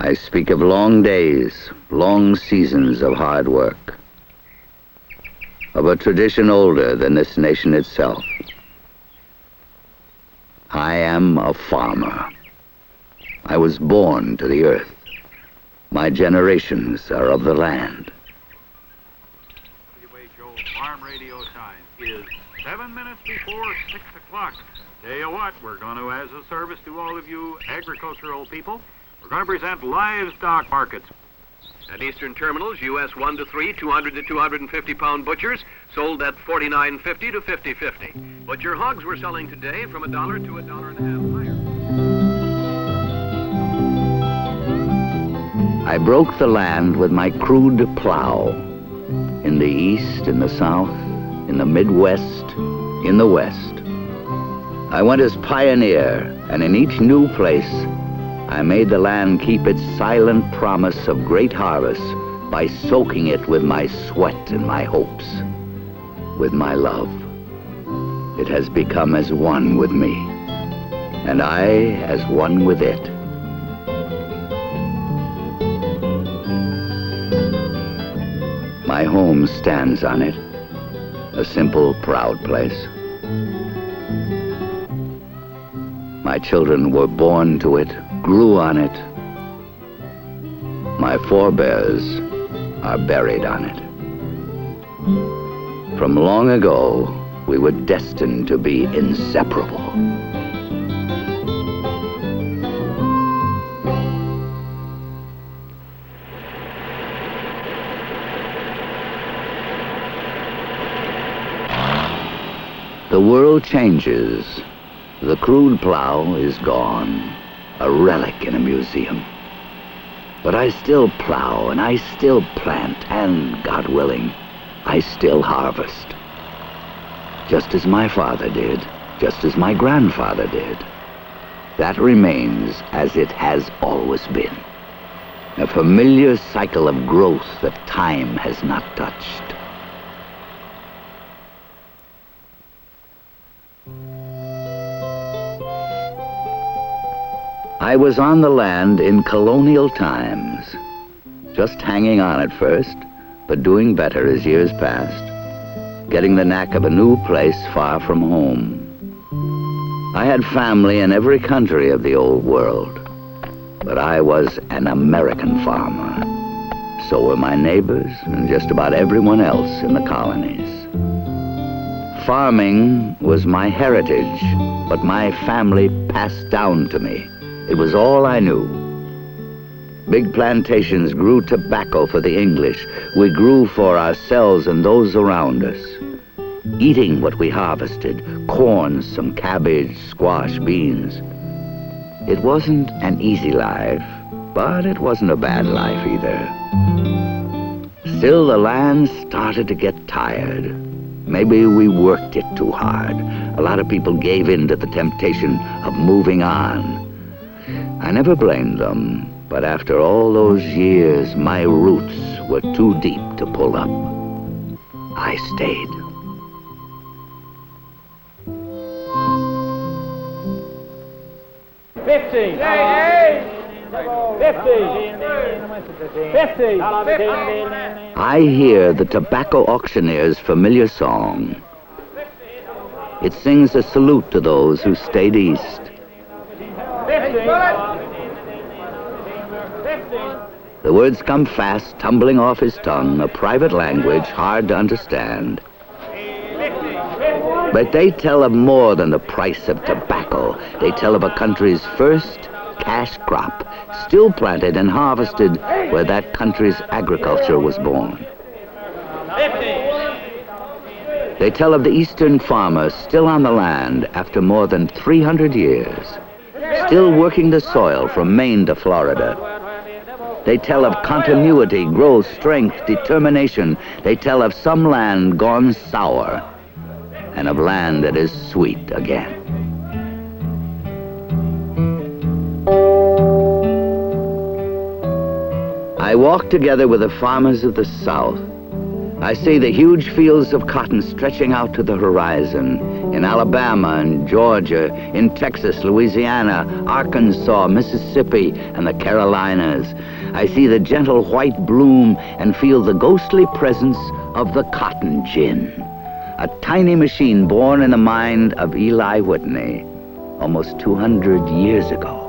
I speak of long days, long seasons of hard work, of a tradition older than this nation itself. I am a farmer. I was born to the earth. My generations are of the land. Farm radio time is 7 minutes before 6 o'clock. Tell you what, we're going to, as a service to all of you agricultural people, we're going to present livestock markets. At Eastern terminals, U.S. 1 to 3, 200 to 250 pound butchers sold at $49.50 to $50.50. Butcher hogs were selling today from $1 to $1.50 higher. I broke the land with my crude plow. In the east, in the south, in the Midwest, in the west. I went as pioneer, and in each new place, I made the land keep its silent promise of great harvest by soaking it with my sweat and my hopes, with my love. It has become as one with me, and I as one with it. My home stands on it, a simple, proud place. My children were born to it, grew on it. My forebears are buried on it. From long ago, we were destined to be inseparable. The world changes. The crude plow is gone, a relic in a museum. But I still plow, and I still plant, and, God willing, I still harvest. Just as my father did, just as my grandfather did. That remains as it has always been. A familiar cycle of growth that time has not touched. I was on the land in colonial times, just hanging on at first, but doing better as years passed, getting the knack of a new place far from home. I had family in every country of the old world, but I was an American farmer. So were my neighbors and just about everyone else in the colonies. Farming was my heritage, but my family passed down to me. It was all I knew. Big plantations grew tobacco for the English. We grew for ourselves and those around us. Eating what we harvested, corn, some cabbage, squash, beans. It wasn't an easy life, but it wasn't a bad life either. Still, the land started to get tired. Maybe we worked it too hard. A lot of people gave in to the temptation of moving on. I never blamed them, but after all those years, my roots were too deep to pull up. I stayed. $50. 50. I hear the tobacco auctioneer's familiar song. It sings a salute to those who stayed east. The words come fast, tumbling off his tongue, a private language hard to understand. But they tell of more than the price of tobacco. They tell of a country's first cash crop, still planted and harvested where that country's agriculture was born. They tell of the eastern farmer still on the land after more than 300 years. Still working the soil from Maine to Florida. They tell of continuity, growth, strength, determination. They tell of some land gone sour, and of land that is sweet again. I walk together with the farmers of the South. I see the huge fields of cotton stretching out to the horizon In Alabama and Georgia, in Texas, Louisiana, Arkansas, Mississippi, and the Carolinas, I see the gentle white bloom and feel the ghostly presence of the cotton gin, a tiny machine born in the mind of Eli Whitney almost 200 years ago.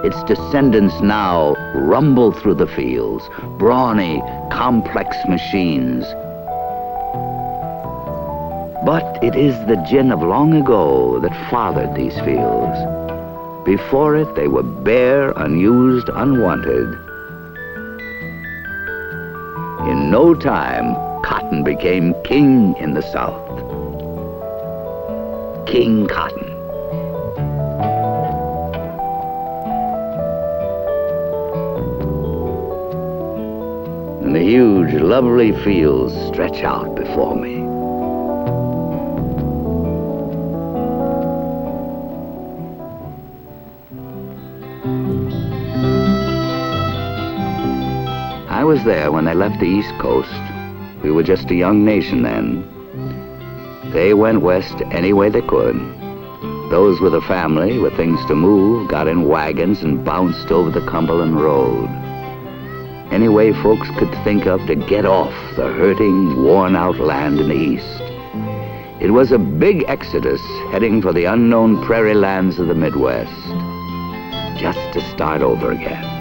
Its descendants now rumble through the fields, brawny, complex machines. But it is the gin of long ago that fathered these fields. Before it, they were bare, unused, unwanted. In no time, cotton became king in the South. King Cotton. And the huge, lovely fields stretch out before me. I was there when they left the East Coast. We were just a young nation then. They went west any way they could. Those with a family, with things to move, got in wagons and bounced over the Cumberland Road. Any way folks could think of to get off the hurting, worn-out land in the East. It was a big exodus heading for the unknown prairie lands of the Midwest, just to start over again.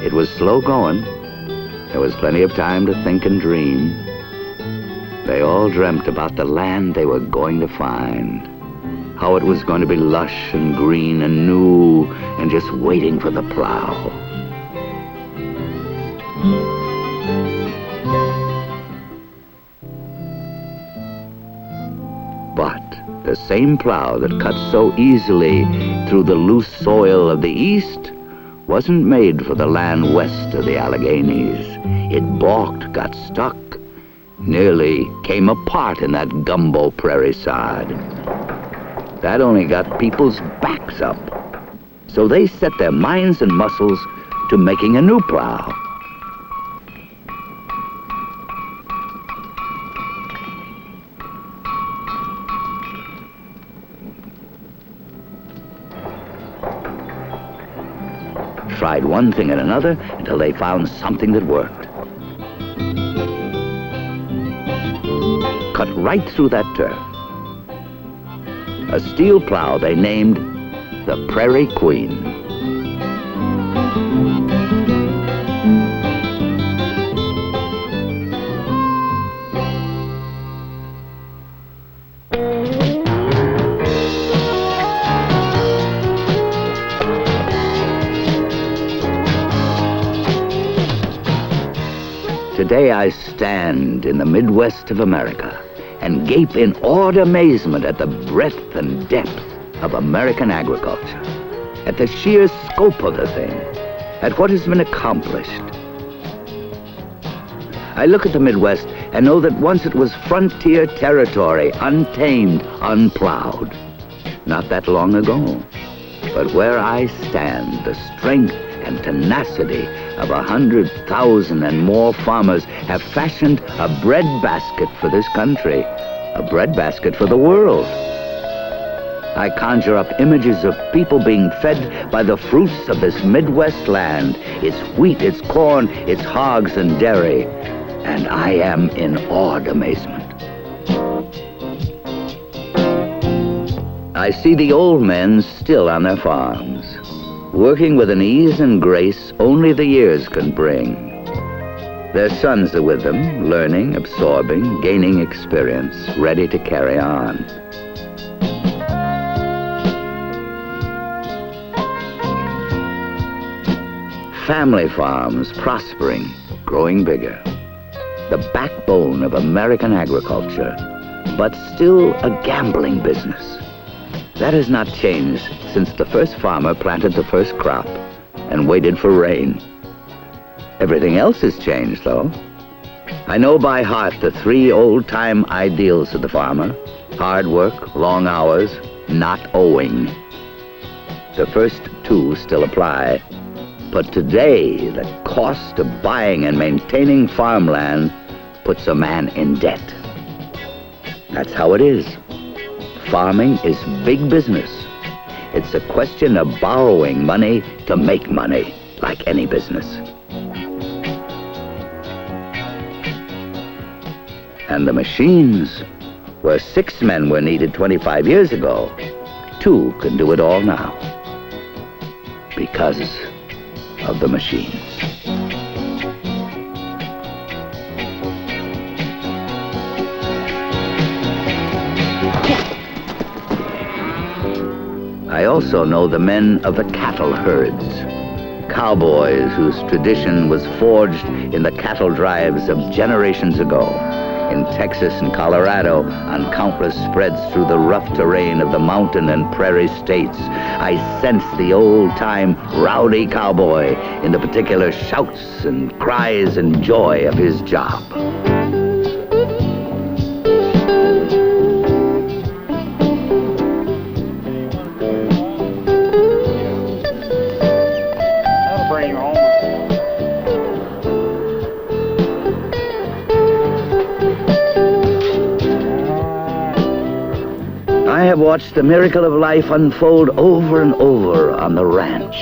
It was slow going. There was plenty of time to think and dream. They all dreamt about the land they were going to find, how it was going to be lush and green and new and just waiting for the plow. But the same plow that cut so easily through the loose soil of the East wasn't made for the land west of the Alleghenies. It balked, got stuck, nearly came apart in that gumbo prairie sod. That only got people's backs up. So they set their minds and muscles to making a new plow. Tried one thing and another until they found something that worked. Cut right through that turf. A steel plow they named the Prairie Queen. Today I stand in the Midwest of America and gape in awed amazement at the breadth and depth of American agriculture, at the sheer scope of the thing, at what has been accomplished. I look at the Midwest and know that once it was frontier territory, untamed, unplowed. Not that long ago. But where I stand, the strength and tenacity of 100,000 and more farmers have fashioned a bread basket for this country, a bread basket for the world. I conjure up images of people being fed by the fruits of this Midwest land, its wheat, its corn, its hogs and dairy, and I am in awed amazement. I see the old men still on their farms, working with an ease and grace only the years can bring. Their sons are with them, learning, absorbing, gaining experience, ready to carry on. Family farms prospering, growing bigger. The backbone of American agriculture, but still a gambling business. That has not changed since the first farmer planted the first crop and waited for rain. Everything else has changed, though. I know by heart the three old-time ideals of the farmer: hard work, long hours, not owing. The first two still apply. But today, the cost of buying and maintaining farmland puts a man in debt. That's how it is. Farming is big business. It's a question of borrowing money to make money, like any business. And the machines, where 6 men were needed 25 years ago, 2 can do it all now. Because of the machines. I also know the men of the cattle herds, cowboys whose tradition was forged in the cattle drives of generations ago, in Texas and Colorado, on countless spreads through the rough terrain of the mountain and prairie states. I sense the old-time rowdy cowboy in the particular shouts and cries and joy of his job. I have watched the miracle of life unfold over and over on the ranch.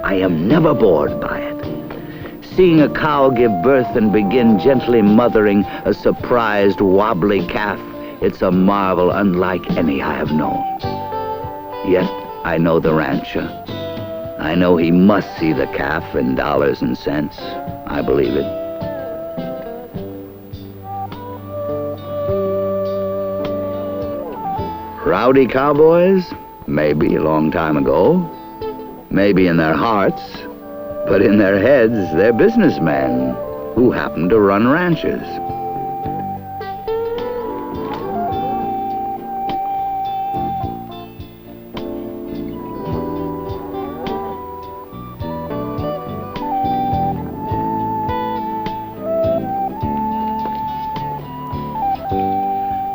I am never bored by it. Seeing a cow give birth and begin gently mothering a surprised, wobbly calf, it's a marvel unlike any I have known. Yet I know the rancher. I know he must see the calf in dollars and cents. I believe it. Rowdy cowboys? Maybe a long time ago. Maybe in their hearts. But in their heads, they're businessmen who happen to run ranches.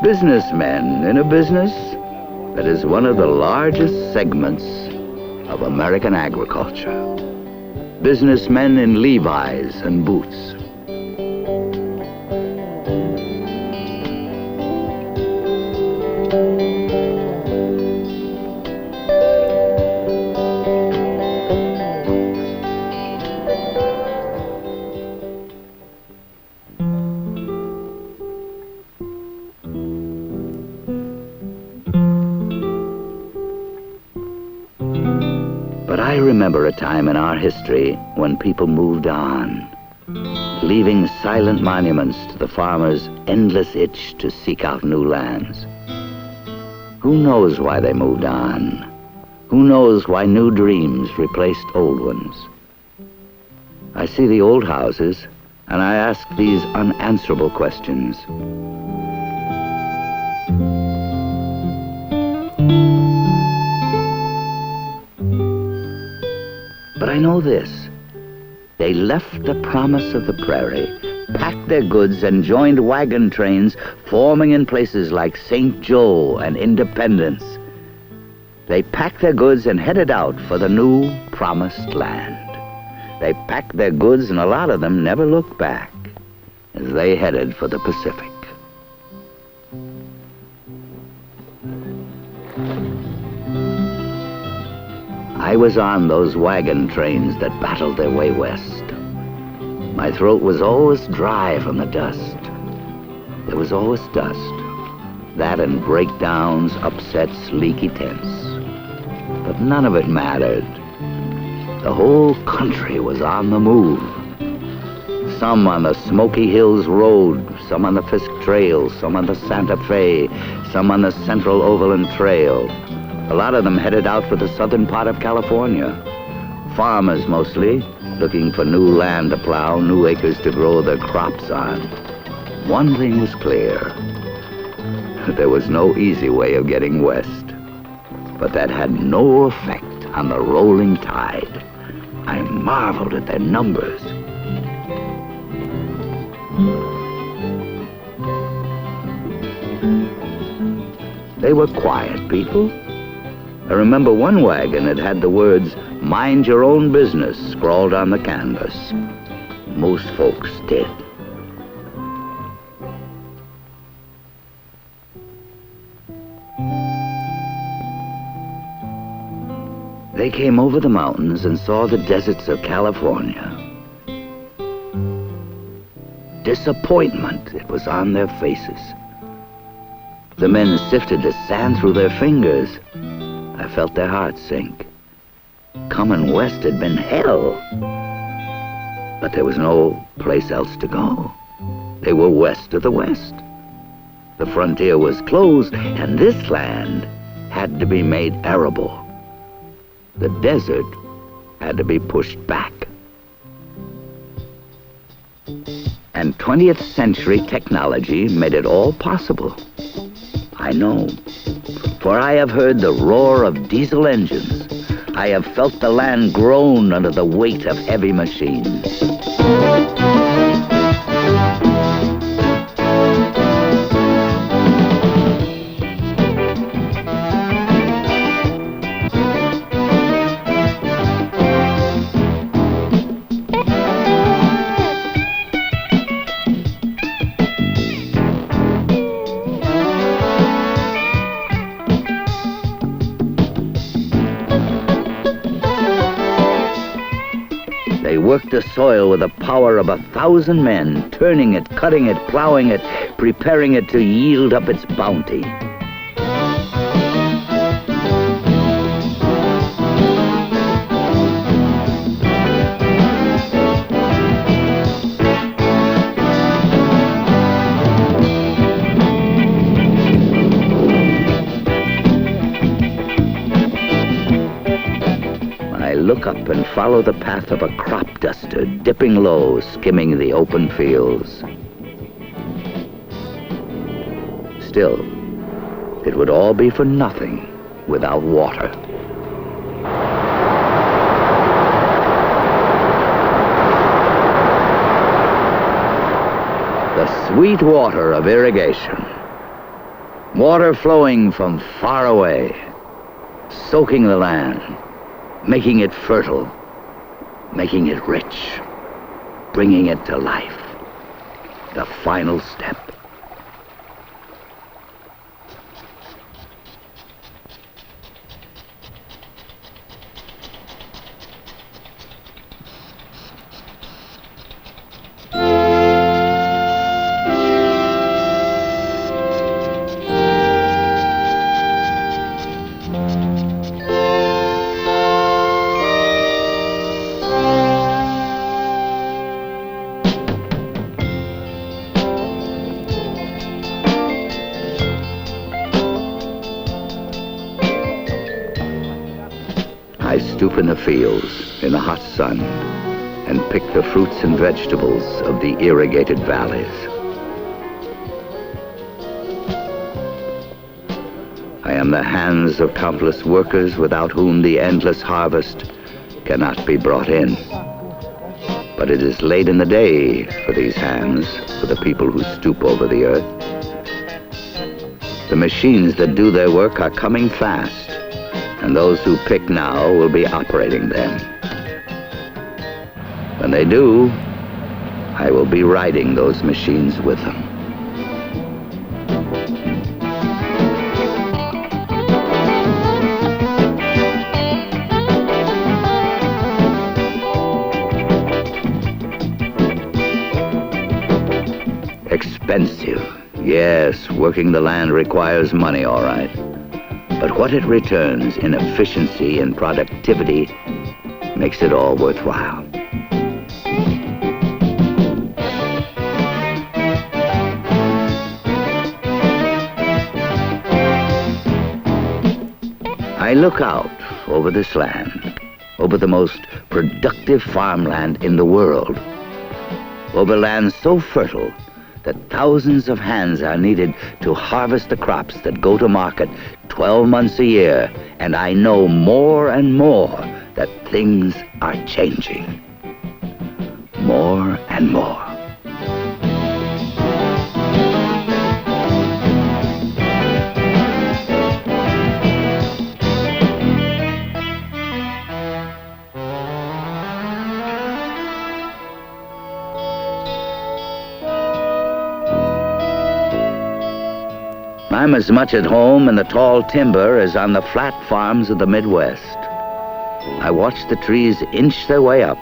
Businessmen in a business that is one of the largest segments of American agriculture. Businessmen in Levi's and boots. But I remember a time in our history when people moved on, leaving silent monuments to the farmer's endless itch to seek out new lands. Who knows why they moved on? Who knows why new dreams replaced old ones? I see the old houses, and I ask these unanswerable questions. But I know this. They left the promise of the prairie, packed their goods, and joined wagon trains forming in places like St. Joe and Independence. They packed their goods and headed out for the new promised land. They packed their goods, and a lot of them never looked back as they headed for the Pacific. I was on those wagon trains that battled their way west. My throat was always dry from the dust. There was always dust. That and breakdowns, upsets, leaky tents. But none of it mattered. The whole country was on the move. Some on the Smoky Hills Road, some on the Fisk Trail, some on the Santa Fe, some on the Central Overland Trail. A lot of them headed out for the southern part of California. Farmers mostly, looking for new land to plow, new acres to grow their crops on. One thing was clear. There was no easy way of getting west. But that had no effect on the rolling tide. I marveled at their numbers. They were quiet people. I remember one wagon that had the words, "Mind your own business" scrawled on the canvas. Most folks did. They came over the mountains and saw the deserts of California. Disappointment, it was on their faces. The men sifted the sand through their fingers. I felt their hearts sink. Coming west had been hell. But there was no place else to go. They were west of the west. The frontier was closed, and this land had to be made arable. The desert had to be pushed back. And 20th century technology made it all possible. I know, for I have heard the roar of diesel engines. I have felt the land groan under the weight of heavy machines. They worked the soil with the power of 1,000 men, turning it, cutting it, plowing it, preparing it to yield up its bounty. I look up and follow the path of a crop duster, dipping low, skimming the open fields. Still, it would all be for nothing without water. The sweet water of irrigation. Water flowing from far away, soaking the land, making it fertile, making it rich, bringing it to life. The final step. I stoop in the fields, in the hot sun, and pick the fruits and vegetables of the irrigated valleys. I am the hands of countless workers without whom the endless harvest cannot be brought in. But it is late in the day for these hands, for the people who stoop over the earth. The machines that do their work are coming fast, and those who pick now will be operating them. When they do, I will be riding those machines with them. Expensive. Yes, working the land requires money, all right. But what it returns in efficiency and productivity makes it all worthwhile. I look out over this land, over the most productive farmland in the world, over land so fertile that thousands of hands are needed to harvest the crops that go to market 12 months a year, and I know more and more that things are changing. More and more. I'm as much at home in the tall timber as on the flat farms of the Midwest. I watch the trees inch their way up,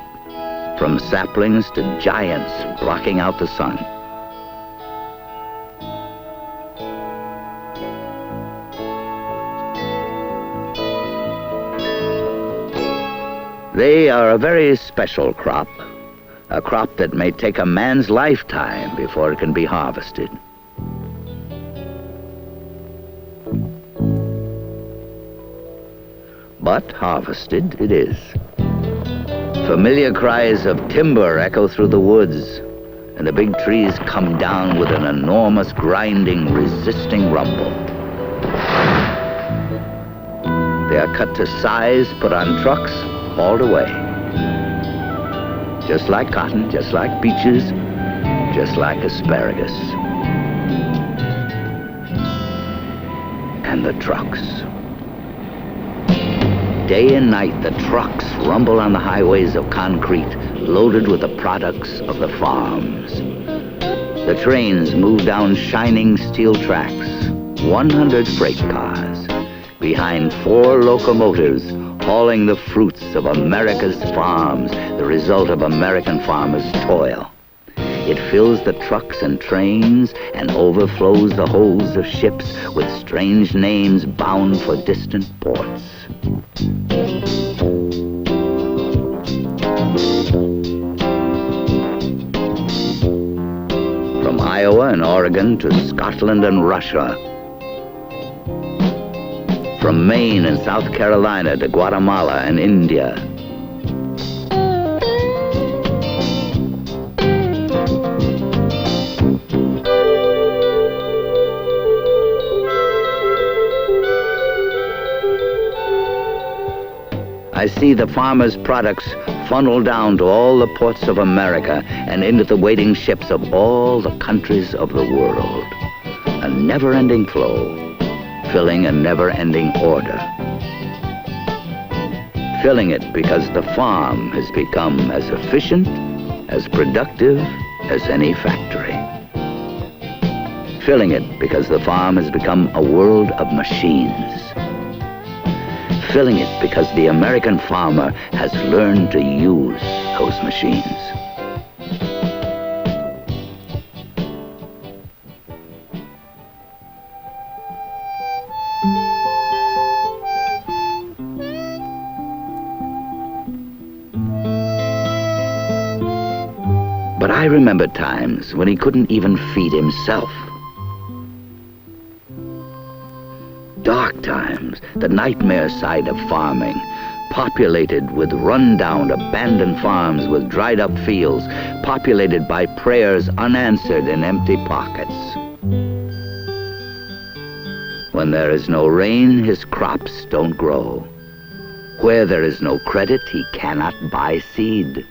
from saplings to giants blocking out the sun. They are a very special crop, a crop that may take a man's lifetime before it can be harvested. But harvested it is. Familiar cries of timber echo through the woods, and the big trees come down with an enormous grinding, resisting rumble. They are cut to size, put on trucks, hauled away. Just like cotton, just like peaches, just like asparagus. And the trucks. Day and night, the trucks rumble on the highways of concrete, loaded with the products of the farms. The trains move down shining steel tracks, 100 freight cars, behind 4 locomotives, hauling the fruits of America's farms, the result of American farmers' toil. It fills the trucks and trains and overflows the holds of ships with strange names bound for distant ports. From Iowa and Oregon to Scotland and Russia. From Maine and South Carolina to Guatemala and India. I see the farmers' products funnel down to all the ports of America and into the waiting ships of all the countries of the world. A never-ending flow, filling a never-ending order. Filling it because the farm has become as efficient, as productive as any factory. Filling it because the farm has become a world of machines. Filling it because the American farmer has learned to use those machines. But I remember times when he couldn't even feed himself. Dark times, the nightmare side of farming, populated with run-down, abandoned farms with dried-up fields, populated by prayers unanswered in empty pockets. When there is no rain, his crops don't grow. Where there is no credit, he cannot buy seed.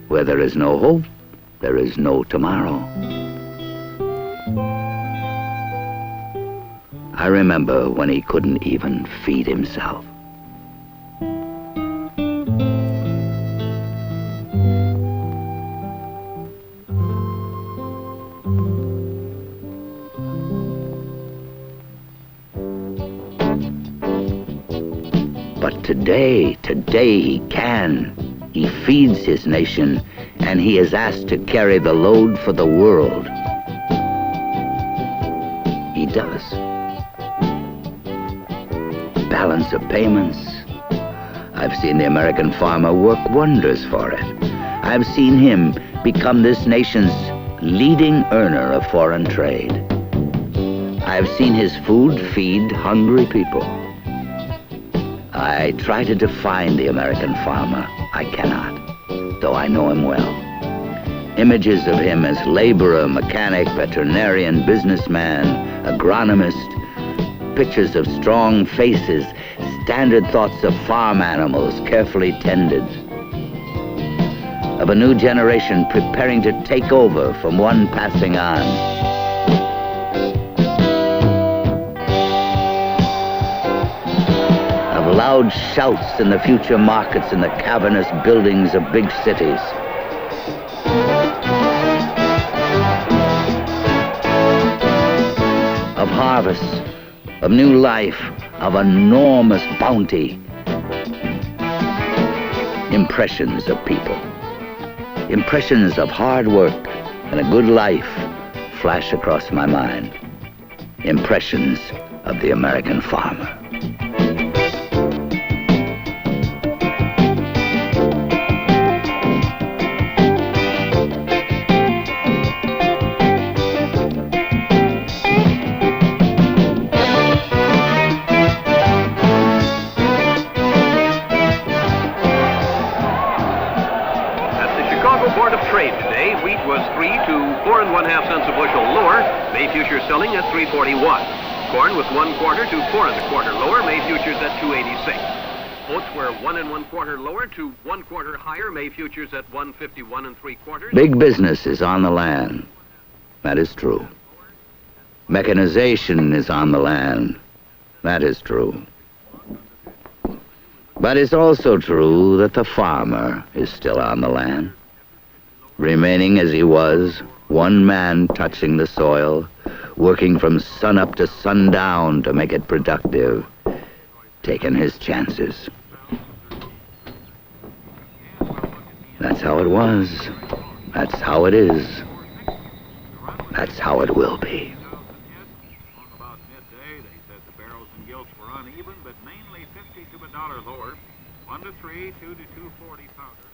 Where there is no hope, there is no tomorrow. I remember when he couldn't even feed himself. But today he can. He feeds his nation, and he is asked to carry the load for the world. He does. Balance of payments. I've seen the American farmer work wonders for it. I've seen him become this nation's leading earner of foreign trade. I've seen his food feed hungry people. I try to define the American farmer. I cannot, though I know him well. Images of him as laborer, mechanic, veterinarian, businessman, agronomist, pictures of strong faces, standard thoughts of farm animals carefully tended, of a new generation preparing to take over from one passing on. Of loud shouts in the future markets in the cavernous buildings of big cities. harvests of new life, of enormous bounty. Impressions of people, impressions of hard work and a good life flash across my mind. Impressions of the American farmer. Board of Trade today, wheat was 3 to 4 1/2 cents a bushel lower. May futures selling at 3.41. Corn was 1/4 to 4 1/4 lower. May futures at 2.86. Oats were 1 1/4 lower to 1/4 higher. May futures at 1.51 3/4. Big business is on the land. That is true. Mechanization is on the land. That is true. But it's also true that the farmer is still on the land, remaining as he was, one man touching the soil, working from sunup to sundown to make it productive, taking his chances. That's how it was. That's how it is. That's how it will be. On about midday, they said the barrels and gilts were uneven, but mainly 50 to $1 lower. 1 to 3, 2 to 2.40 powder.